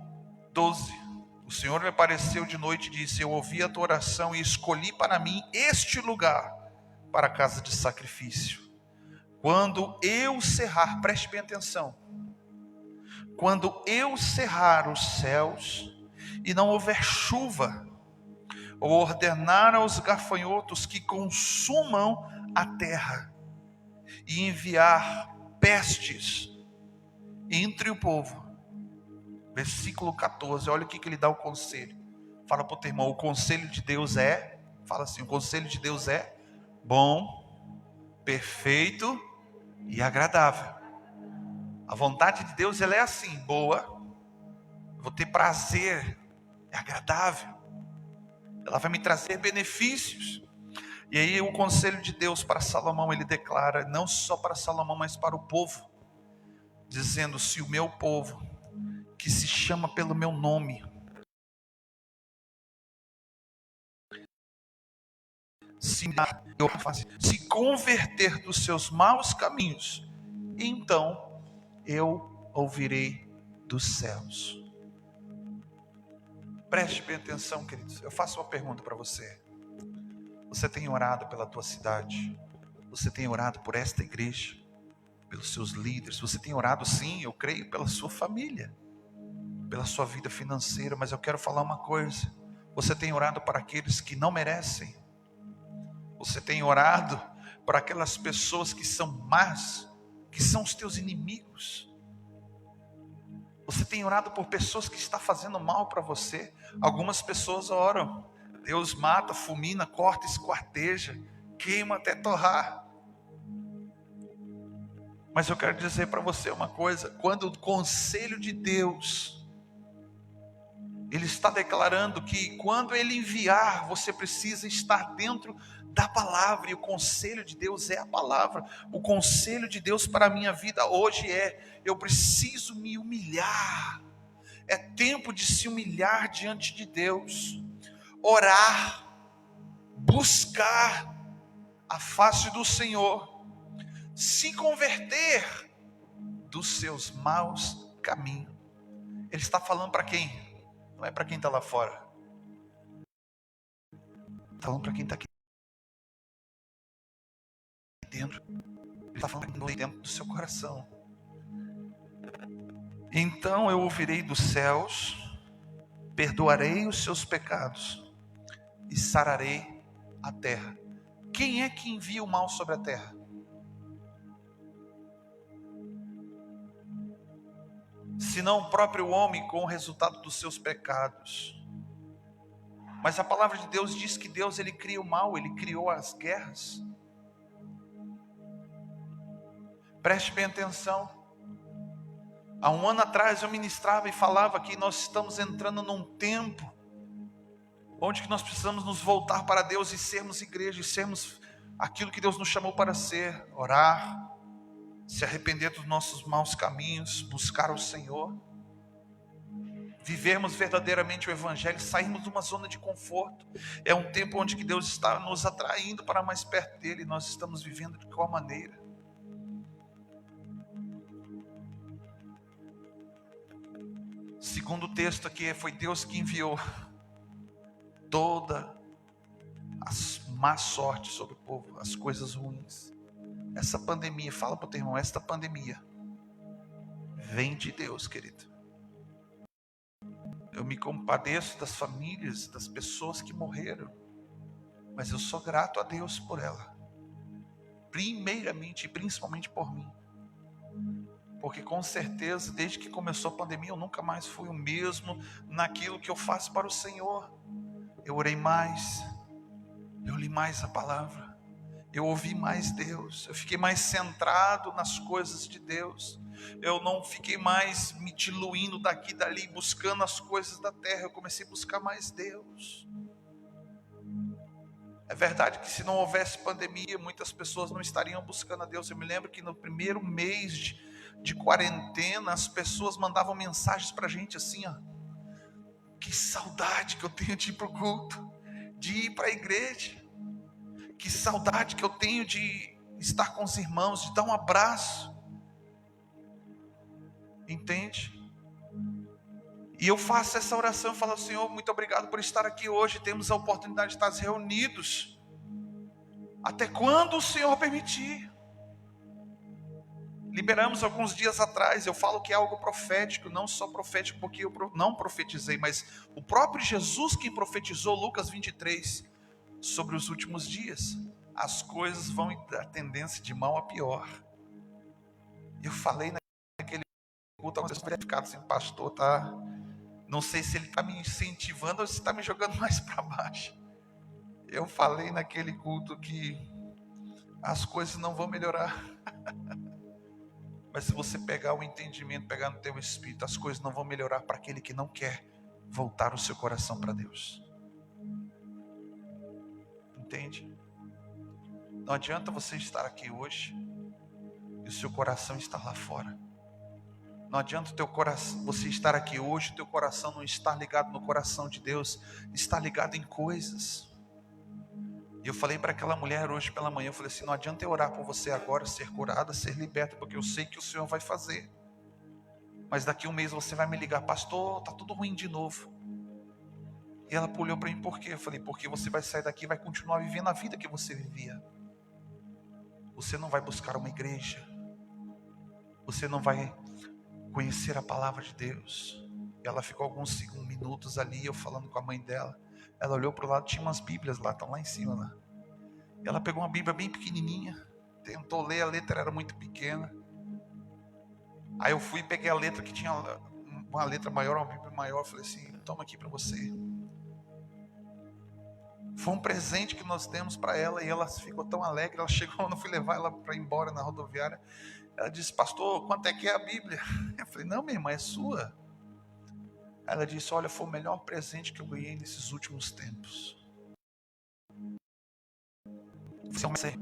12. O Senhor me apareceu de noite e disse: eu ouvi a tua oração e escolhi para mim este lugar para a casa de sacrifício. Quando eu cerrar, preste bem atenção, quando eu cerrar os céus e não houver chuva, ou ordenar aos gafanhotos que consumam a terra, e enviar pestes entre o povo. Versículo 14, olha o que ele dá o conselho. Fala para o teu irmão: o conselho de Deus é, fala assim, o conselho de Deus é bom, perfeito e agradável. A vontade de Deus, ela é assim, boa, eu vou ter prazer, é agradável, ela vai me trazer benefícios. E aí o conselho de Deus para Salomão, ele declara, não só para Salomão, mas para o povo, dizendo: se o meu povo, que se chama pelo meu nome, se converter dos seus maus caminhos, então eu ouvirei dos céus. Preste bem atenção, queridos. Eu faço uma pergunta para você. Você tem orado pela tua cidade? Você tem orado por esta igreja? Pelos seus líderes? Você tem orado, sim, eu creio, pela sua família, pela sua vida financeira. Mas eu quero falar uma coisa: você tem orado para aqueles que não merecem? Você tem orado para aquelas pessoas que são más, que são os teus inimigos? Você tem orado por pessoas que estão fazendo mal para você? Algumas pessoas oram: Deus mata, fulmina, corta, esquarteja, queima até torrar. Mas eu quero dizer para você uma coisa: quando o conselho de Deus, ele está declarando que quando ele enviar, você precisa estar dentro da palavra, e o conselho de Deus é a palavra. O conselho de Deus para a minha vida hoje é: eu preciso me humilhar. É tempo de se humilhar diante de Deus, orar, buscar a face do Senhor, se converter dos seus maus caminhos. Ele está falando para quem? Não é para quem está lá fora, está falando para quem está aqui dentro. Ele está falando para quem está dentro do seu coração. Então eu ouvirei dos céus, perdoarei os seus pecados e sararei a terra. Quem é que envia o mal sobre a terra? Senão o próprio homem, com o resultado dos seus pecados. Mas a palavra de Deus diz que Deus, ele cria o mal, ele criou as guerras. Preste bem atenção. Há um ano atrás eu ministrava e falava que nós estamos entrando num tempo onde que nós precisamos nos voltar para Deus e sermos igreja, e sermos aquilo que Deus nos chamou para ser: orar, se arrepender dos nossos maus caminhos, buscar o Senhor, vivermos verdadeiramente o Evangelho, sairmos de uma zona de conforto. É um tempo onde que Deus está nos atraindo para mais perto dEle, e nós estamos vivendo de qual maneira? Segundo o texto aqui, foi Deus que enviou toda as má sorte sobre o povo, as coisas ruins. Essa pandemia, fala para o teu irmão, esta pandemia vem de Deus, querido. Eu me compadeço das famílias, das pessoas que morreram, mas eu sou grato a Deus por ela, primeiramente e principalmente por mim, Porque com certeza, desde que começou a pandemia, eu nunca mais fui o mesmo naquilo que eu faço para o Senhor. Eu orei mais, eu li mais a palavra, eu ouvi mais Deus, eu fiquei mais centrado nas coisas de Deus. Eu não fiquei mais me diluindo daqui e dali, buscando as coisas da terra. Eu comecei a buscar mais Deus. É verdade que se não houvesse pandemia, muitas pessoas não estariam buscando a Deus. Eu me lembro que no primeiro mês de quarentena, as pessoas mandavam mensagens para a gente assim, ó: que saudade que eu tenho de ir para o culto, de ir para a igreja. Que saudade que eu tenho de estar com os irmãos, de dar um abraço. Entende? E eu faço essa oração, eu falo: Senhor, muito obrigado por estar aqui hoje. Temos a oportunidade de estar reunidos até quando o Senhor permitir. Liberamos alguns dias atrás, eu falo que é algo profético, não só profético porque eu não profetizei, mas o próprio Jesus que profetizou, Lucas 23, sobre os últimos dias. As coisas vão dar tendência de mal a pior. Eu falei naquele culto, algumas pessoas ficaram assim: pastor, tá? Não sei se ele está me incentivando ou se está me jogando mais para baixo. Eu falei naquele culto que as coisas não vão melhorar. Mas se você pegar o entendimento, pegar no teu espírito, as coisas não vão melhorar para aquele que não quer voltar o seu coração para Deus. Entende? Não adianta você estar aqui hoje e o seu coração estar lá fora. Não adianta o teu coração, você estar aqui hoje, o teu coração não estar ligado no coração de Deus, está ligado em coisas. E eu falei para aquela mulher hoje pela manhã, eu falei assim: não adianta eu orar por você agora, ser curada, ser liberta, porque eu sei que o Senhor vai fazer. Mas daqui a um mês você vai me ligar: pastor, está tudo ruim de novo. E ela olhou para mim: por quê? Eu falei: porque você vai sair daqui e vai continuar vivendo a vida que você vivia. Você não vai buscar uma igreja. Você não vai conhecer a palavra de Deus. E ela ficou alguns minutos ali, eu falando com a mãe dela. Ela olhou para o lado, tinha umas bíblias lá, estão lá em cima lá. E ela pegou uma bíblia bem pequenininha, tentou ler, a letra era muito pequena. Aí eu fui e peguei a letra que tinha uma letra maior, uma bíblia maior. Eu falei assim: toma aqui para você. Foi um presente que nós demos para ela e ela ficou tão alegre. Ela chegou, eu não fui levar ela para ir embora na rodoviária. Ela disse: pastor, quanto é que é a Bíblia? Eu falei: não, minha irmã, é sua. Ela disse: olha, foi o melhor presente que eu ganhei nesses últimos tempos. Você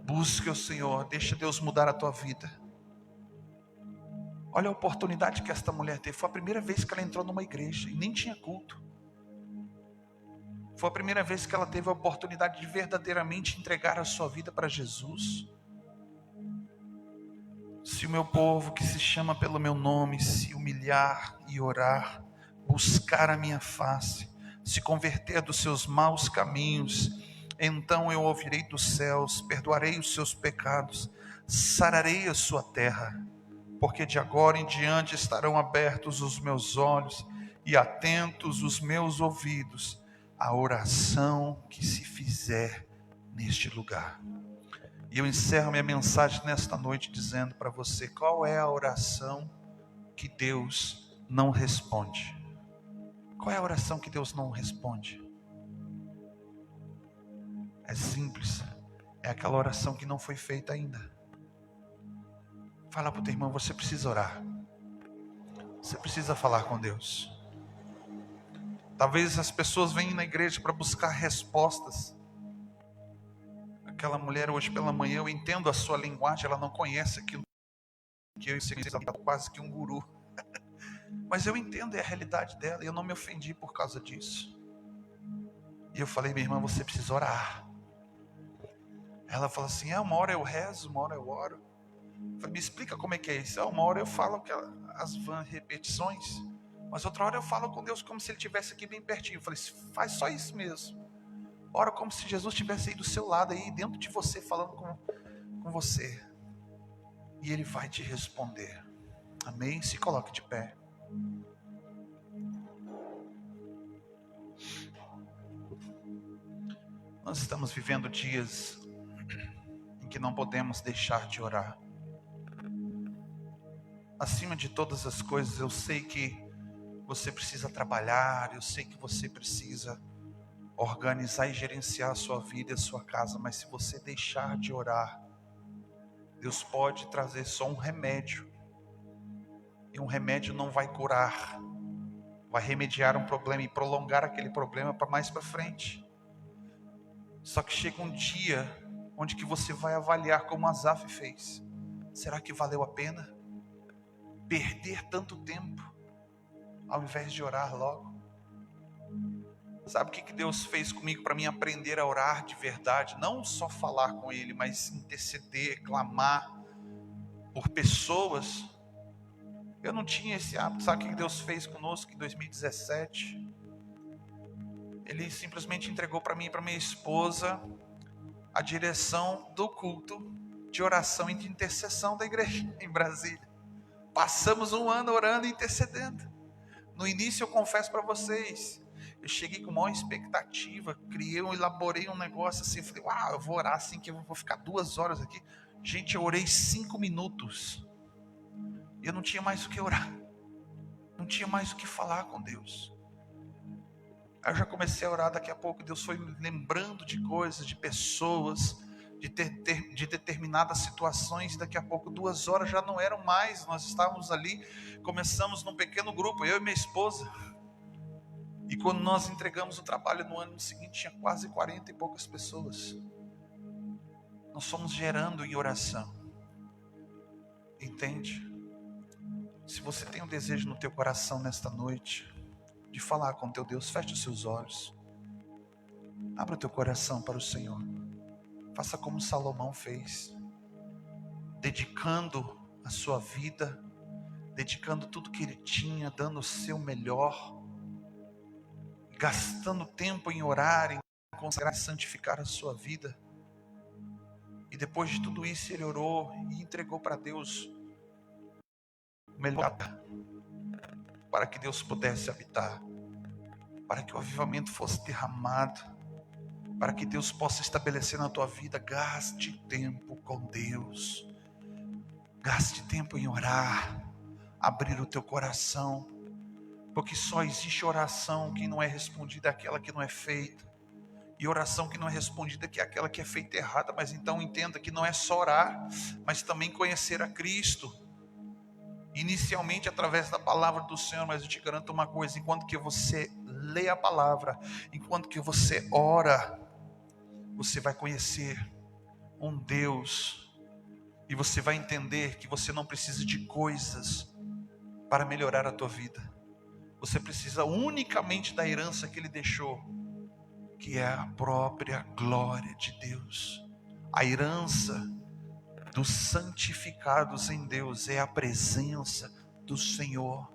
busque o Senhor, deixa Deus mudar a tua vida. Olha a oportunidade que esta mulher teve. Foi a primeira vez que ela entrou numa igreja e nem tinha culto. Foi a primeira vez que ela teve a oportunidade de verdadeiramente entregar a sua vida para Jesus. Se o meu povo, que se chama pelo meu nome, se humilhar e orar, buscar a minha face, se converter dos seus maus caminhos, então eu ouvirei dos céus, perdoarei os seus pecados, sararei a sua terra, porque de agora em diante estarão abertos os meus olhos e atentos os meus ouvidos à oração que se fizer neste lugar. E eu encerro minha mensagem nesta noite dizendo para você: qual é a oração que Deus não responde? Qual é a oração que Deus não responde? É simples, é aquela oração que não foi feita ainda. Fala para o teu irmão: você precisa orar. Você precisa falar com Deus. Talvez as pessoas venham na igreja para buscar respostas. Aquela mulher hoje pela manhã, eu entendo a sua linguagem, ela não conhece aquilo que eu ensino, quase que um guru. Mas eu entendo a realidade dela e eu não me ofendi por causa disso. E eu falei: minha irmã, você precisa orar. Ela falou assim: uma hora eu rezo, uma hora eu oro. Eu falei: me explica como é que é isso. Uma hora eu falo as repetições, mas outra hora eu falo com Deus como se Ele estivesse aqui bem pertinho. Eu falei: faz só isso mesmo. Ora como se Jesus estivesse aí do seu lado, aí dentro de você, falando com você. E Ele vai te responder. Amém? Se coloque de pé. Nós estamos vivendo dias em que não podemos deixar de orar. acima de todas as coisas, eu sei que você precisa trabalhar, eu sei que você precisa organizar e gerenciar a sua vida e a sua casa, mas se você deixar de orar, Deus pode trazer só um remédio, e um remédio não vai curar, vai remediar um problema e prolongar aquele problema para mais para frente. Só que chega um dia onde que você vai avaliar como Asaf fez. Será que valeu a pena perder tanto tempo ao invés de orar logo? Sabe o que Deus fez comigo para mim aprender a orar de verdade? Não só falar com Ele, mas interceder, clamar por pessoas. Eu não tinha esse hábito. Sabe o que Deus fez conosco em 2017? Ele simplesmente entregou para mim e para minha esposa a direção do culto de oração e de intercessão da igreja em Brasília. Passamos um ano orando e intercedendo. No início, eu confesso para vocês, eu cheguei com maior expectativa, elaborei um negócio assim, falei, eu vou orar assim, que eu vou ficar 2 horas aqui. Gente, eu orei 5 minutos. Eu não tinha mais o que orar, não tinha mais o que falar com Deus. Aí eu já comecei a orar, daqui a pouco Deus foi me lembrando de coisas, de pessoas, de determinadas situações. Daqui a pouco 2 horas já não eram mais, nós estávamos ali, começamos num pequeno grupo, eu e minha esposa, e quando nós entregamos o trabalho no ano seguinte, tinha quase 40 e poucas pessoas. Nós fomos gerando em oração, entende? Se você tem um desejo no teu coração nesta noite, de falar com teu Deus, feche os seus olhos, abra o teu coração para o Senhor, faça como Salomão fez, dedicando a sua vida, dedicando tudo que ele tinha, dando o seu melhor, gastando tempo em orar, em consagrar e santificar a sua vida. E depois de tudo isso ele orou e entregou para Deus o melhor, para que Deus pudesse habitar, para que o avivamento fosse derramado, para que Deus possa estabelecer na tua vida. Gaste tempo com Deus, gaste tempo em orar, abrir o teu coração, porque só existe oração que não é respondida, aquela que não é feita, e oração que não é respondida, que é aquela que é feita errada. Mas então entenda que não é só orar, mas também conhecer a Cristo, inicialmente através da palavra do Senhor. Mas eu te garanto uma coisa, enquanto que você lê a palavra, enquanto que você ora, você vai conhecer um Deus, e você vai entender que você não precisa de coisas para melhorar a tua vida. Você precisa unicamente da herança que Ele deixou, que é a própria glória de Deus. A herança dos santificados em Deus é a presença do Senhor,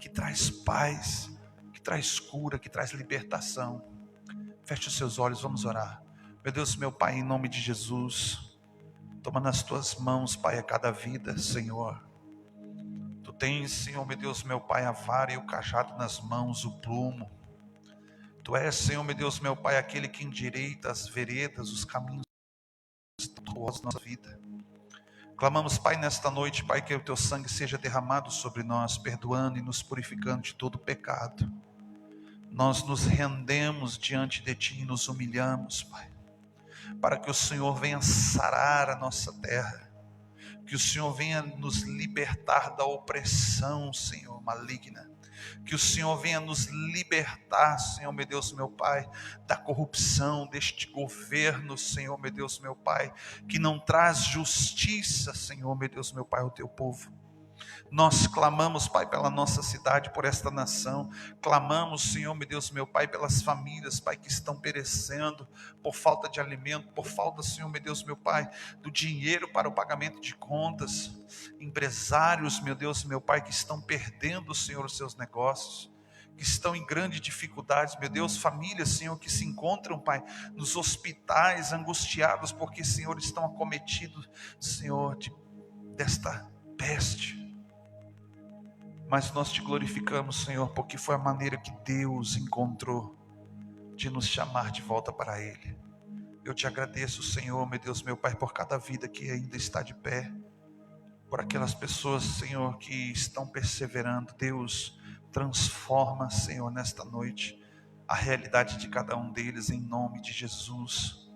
que traz paz, que traz cura, que traz libertação. Feche os seus olhos, vamos orar. Meu Deus, meu Pai, em nome de Jesus, toma nas tuas mãos, Pai, a cada vida, Senhor. Tu tens, Senhor, meu Deus, meu Pai, a vara e o cajado nas mãos, o plumo. Tu és, Senhor, meu Deus, meu Pai, aquele que endireita as veredas, os caminhos tortuosos da nossa vida. Clamamos, Pai, nesta noite, Pai, que o Teu sangue seja derramado sobre nós, perdoando e nos purificando de todo pecado. Nós nos rendemos diante de Ti e nos humilhamos, Pai, para que o Senhor venha sarar a nossa terra, que o Senhor venha nos libertar da opressão, Senhor, maligna, que o Senhor venha nos libertar, Senhor, meu Deus, meu Pai, da corrupção deste governo, Senhor, meu Deus, meu Pai, que não traz justiça, Senhor, meu Deus, meu Pai, ao Teu povo. Nós clamamos, Pai, pela nossa cidade, por esta nação. Clamamos, Senhor, meu Deus, meu Pai, pelas famílias, Pai, que estão perecendo por falta de alimento, por falta, Senhor, meu Deus, meu Pai, do dinheiro para o pagamento de contas. Empresários, meu Deus, meu Pai, que estão perdendo, Senhor, os seus negócios, que estão em grandes dificuldades, meu Deus. Famílias, Senhor, que se encontram, Pai, nos hospitais, angustiados, porque, Senhor, estão acometidos, Senhor, desta peste. Mas nós te glorificamos, Senhor, porque foi a maneira que Deus encontrou de nos chamar de volta para Ele. Eu te agradeço, Senhor, meu Deus, meu Pai, por cada vida que ainda está de pé, por aquelas pessoas, Senhor, que estão perseverando. Deus, transforma, Senhor, nesta noite a realidade de cada um deles, em nome de Jesus.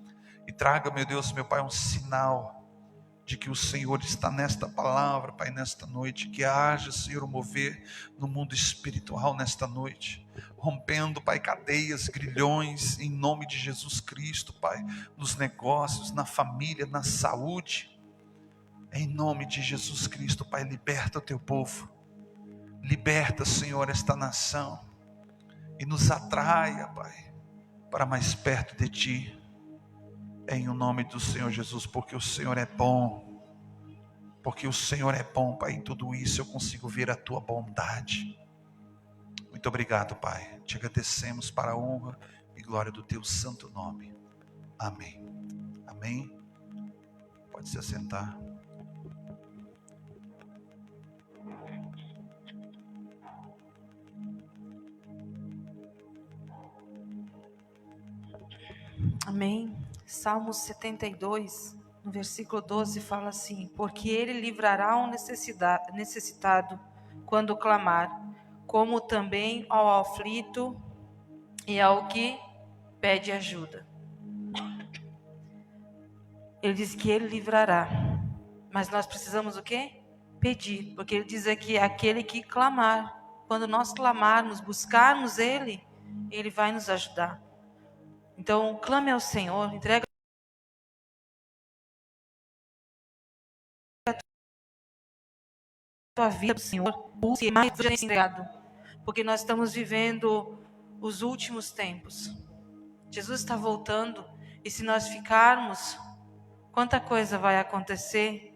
E traga, meu Deus, meu Pai, um sinal de que o Senhor está nesta palavra, Pai, nesta noite. Que haja, Senhor, um mover no mundo espiritual nesta noite, rompendo, Pai, cadeias, grilhões, em nome de Jesus Cristo, Pai, nos negócios, na família, na saúde, em nome de Jesus Cristo, Pai. Liberta o teu povo, liberta, Senhor, esta nação, e nos atraia, Pai, para mais perto de Ti, em o nome do Senhor Jesus, porque o Senhor é bom, porque o Senhor é bom, Pai. Em tudo isso eu consigo ver a Tua bondade. Muito obrigado, Pai, te agradecemos para a honra e glória do Teu santo nome, amém, amém. Pode se assentar. Amém. Salmo 72, no versículo 12, fala assim: porque ele livrará o necessitado quando clamar, como também ao aflito e ao que pede ajuda. Ele diz que ele livrará, mas nós precisamos o quê? Pedir, porque ele diz aqui: aquele que clamar. Quando nós clamarmos, buscarmos ele, ele vai nos ajudar. Então, clame ao Senhor, entrega a tua vida ao Senhor, busque mais entregado, porque nós estamos vivendo os últimos tempos. Jesus está voltando, e se nós ficarmos, quanta coisa vai acontecer,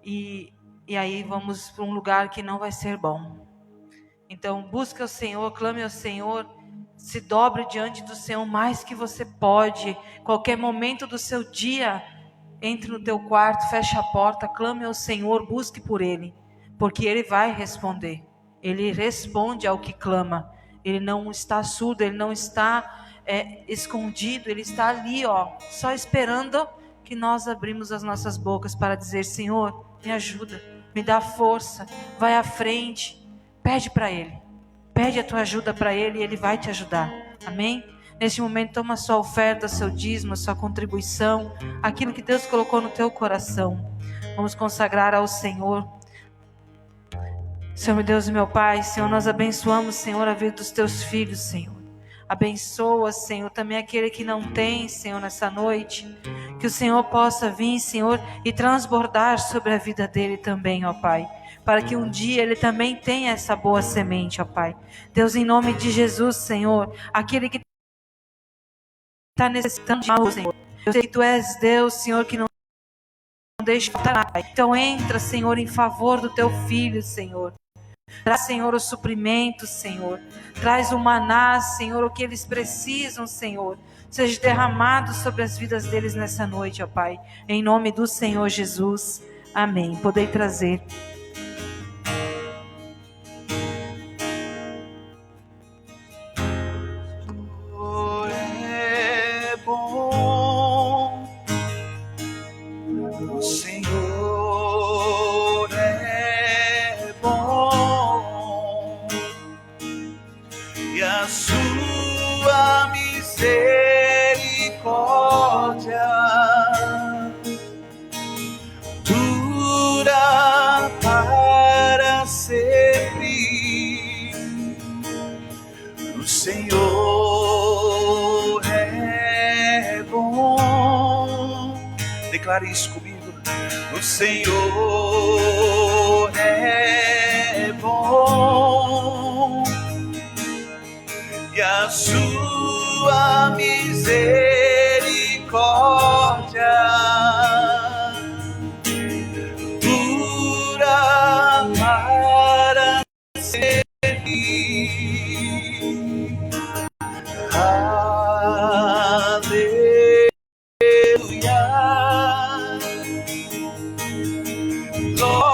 e aí vamos para um lugar que não vai ser bom. Então, busque o Senhor, clame ao Senhor, se dobre diante do Senhor mais que você pode. Qualquer momento do seu dia, entre no teu quarto, feche a porta, clame ao Senhor, busque por Ele, porque Ele vai responder. Ele responde ao que clama. Ele não está surdo, Ele não está escondido, Ele está ali, só esperando que nós abrimos as nossas bocas para dizer: Senhor, me ajuda, me dá força, vai à frente. Pede para Ele, pede a tua ajuda para Ele, e Ele vai te ajudar, amém? Neste momento, toma a sua oferta, seu dízimo, a sua contribuição, aquilo que Deus colocou no teu coração. Vamos consagrar ao Senhor. Senhor, meu Deus e meu Pai, Senhor, nós abençoamos, Senhor, a vida dos teus filhos, Senhor. Abençoa, Senhor, também aquele que não tem, Senhor, nessa noite. Que o Senhor possa vir, Senhor, e transbordar sobre a vida dele também, ó Pai, para que um dia ele também tenha essa boa semente, ó Pai. Deus, em nome de Jesus, Senhor, aquele que está necessitando de algo, Senhor, eu sei que Tu és Deus, Senhor, que não deixa faltar nada. Então entra, Senhor, em favor do Teu filho, Senhor. Traz, Senhor, o suprimento, Senhor. Traz o maná, Senhor, o que eles precisam, Senhor. Seja derramado sobre as vidas deles nessa noite, ó Pai. Em nome do Senhor Jesus. Amém. Podei trazer. É bom, o Senhor é bom, e a sua misericórdia dura para sempre. O Senhor é bom. Declare isso comigo. O Senhor é bom, e a sua misericórdia dura para sempre. Aleluia. Glória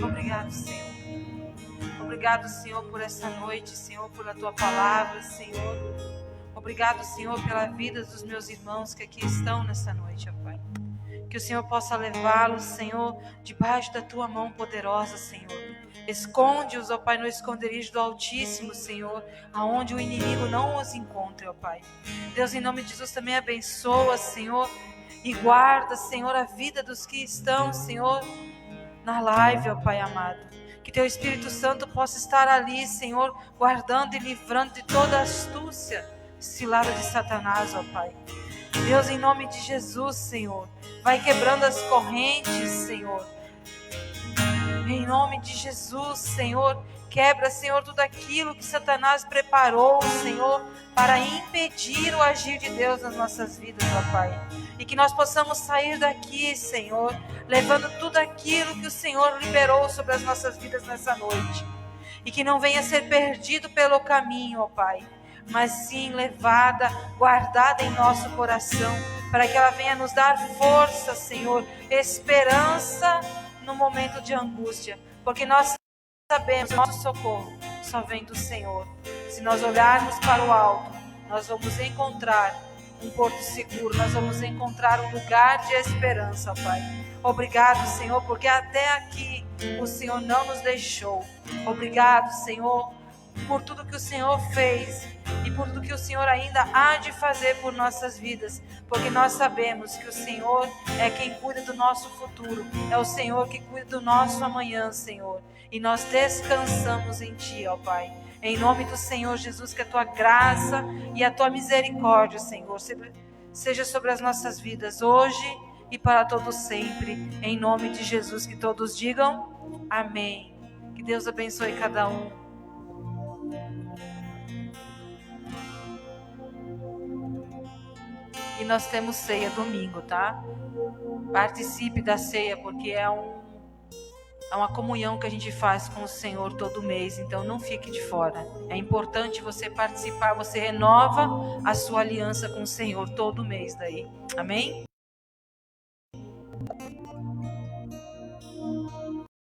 Obrigado, Senhor. Obrigado, Senhor, por essa noite, Senhor, pela Tua palavra, Senhor. Obrigado, Senhor, pela vida dos meus irmãos que aqui estão nessa noite, ó Pai. Que o Senhor possa levá-los, Senhor, debaixo da Tua mão poderosa, Senhor. Esconde-os, ó Pai, no esconderijo do Altíssimo, Senhor, aonde o inimigo não os encontre, ó Pai. Deus, em nome de Jesus, também abençoa, Senhor, e guarda, Senhor, a vida dos que estão, Senhor, na live, ó Pai amado. Que Teu Espírito Santo possa estar ali, Senhor, guardando e livrando de toda astúcia, cilada de Satanás, ó Pai. Deus, em nome de Jesus, Senhor, vai quebrando as correntes, Senhor. Em nome de Jesus, Senhor, quebra, Senhor, tudo aquilo que Satanás preparou, Senhor, para impedir o agir de Deus nas nossas vidas, ó Pai. E que nós possamos sair daqui, Senhor, levando tudo aquilo que o Senhor liberou sobre as nossas vidas nessa noite. E que não venha ser perdido pelo caminho, ó Pai, mas sim levada, guardada em nosso coração, para que ela venha nos dar força, Senhor, esperança no momento de angústia, porque nós sabemos que nosso socorro só vem do Senhor. Se nós olharmos para o alto, nós vamos encontrar um porto seguro, nós vamos encontrar um lugar de esperança, Pai. Obrigado, Senhor, porque até aqui o Senhor não nos deixou. Obrigado, Senhor, por tudo que o Senhor fez e por tudo que o Senhor ainda há de fazer por nossas vidas, porque nós sabemos que o Senhor é quem cuida do nosso futuro, é o Senhor que cuida do nosso amanhã, Senhor, e nós descansamos em Ti, ó Pai. Em nome do Senhor Jesus, que a Tua graça e a Tua misericórdia, Senhor, seja sobre as nossas vidas hoje e para todo sempre, em nome de Jesus. Que todos digam amém. Que Deus abençoe cada um. E nós temos ceia domingo, tá? Participe da ceia, porque é uma comunhão que a gente faz com o Senhor todo mês, então não fique de fora. É importante você participar, você renova a sua aliança com o Senhor todo mês daí. Amém?